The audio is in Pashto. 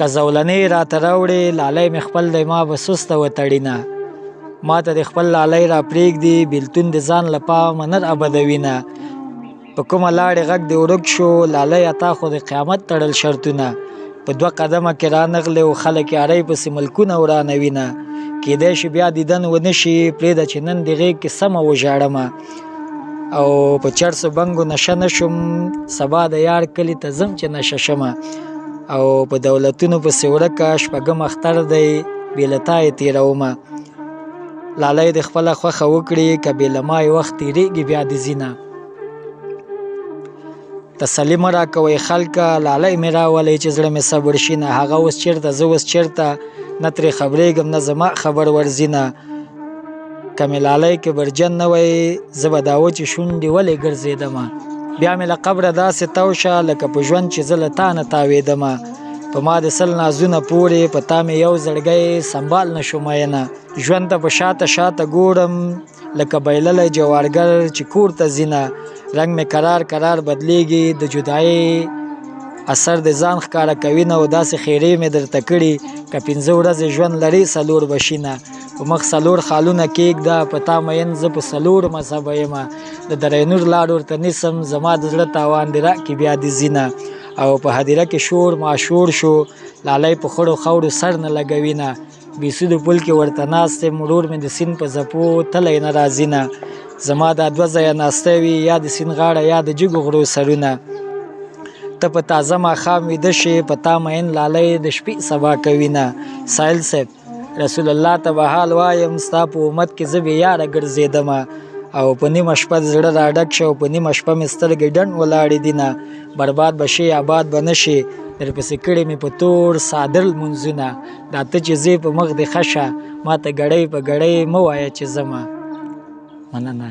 که زولنې راته راوړې لالی مې خپل دی ما به سسته وتړینه ما ته د خپل لالی را پرېږدي بېلتون د ځان له پامه نه رابدوینه په کومه لاړې غږ دې ورک شو لالیه تا خو د قیامت تړل شرطونه په 2 قدمه کې رانغلې او خلک یارۍ پسې ملکونه ورانوینه کیدای شي بیا دیدن ونه شي پرېږده چې نن د غېږ کې سمه وژاړمه او په چرسو بنګو نشه نه شم سبا د یار کلي ته ځم چې نشه شمه او په دولتونو پسې ورکه شپږم اختر دی بې له تا یې تېرومه لالی د خپله خوښه وکړي که بې له ما یې وخت تېرېږي بیا د ځینه تسلي مه راکوئ خلکه لالی مې راولی چې زړه مې صبر شي نه هغه اوس چېرته زه اوس چېرته نه ترې خبرېږم نه زما خبر ورځینه که مې لالی کې برجن نه وی زه به دا وچې شونډې ولې ګرځېدمه بیا مې له قبره داسې تو شه لکه په ژوند چې زه له تا نه تاوېدمه په ما د 100 نازونه پورې په تا مې یو زړګی سنبال نه شو مینه ژوند ته په شاته شاته ګورم لکه بایللی جوارګر چې کور ته ځینه رنګ مې کرار کرار بدلیږي د جدایۍ اثر د ځان ښکاره کوي نه او داسې خیرې مې درته کړي که 15 ورځې ژوند لري 4 بشینه په مخ 4 خالونه کېږده په تا مین زه په 4 مذهبه یمه د درینور لار ورته نیسم زما د زړه تاوان دې راکړي بیا دې ځینه او په هدیره کې شور ماشور شو لالی په خړو خاورو سر نه لګوینه بیسودو پل کې ورته ناست یم ورور مې د سیند په ځپو تلی نه راځینه زما دا 2 ځایه ناسته وي یا د سیند غاړه یا د جګو غرو سرونه ته په تازه ماښام ویده شې په تا مین لالی د شپې سبا کوینه سایل صاحب رسول الله ته به حال وایم ستا په امت کې زه بې یاره ګرځېدمه او په نیمه شپه زړه راډک شه او په نیمه شپه مې سترګې ډنډ ولاړې دینه برباد به شي آباد به نه شي درپسې کړې مې په تور صادر لمونځونه دا ته چې زه په مخ دې ښه شه ما ته ګړۍ په ګړۍ مه وایه چې ځمه مننه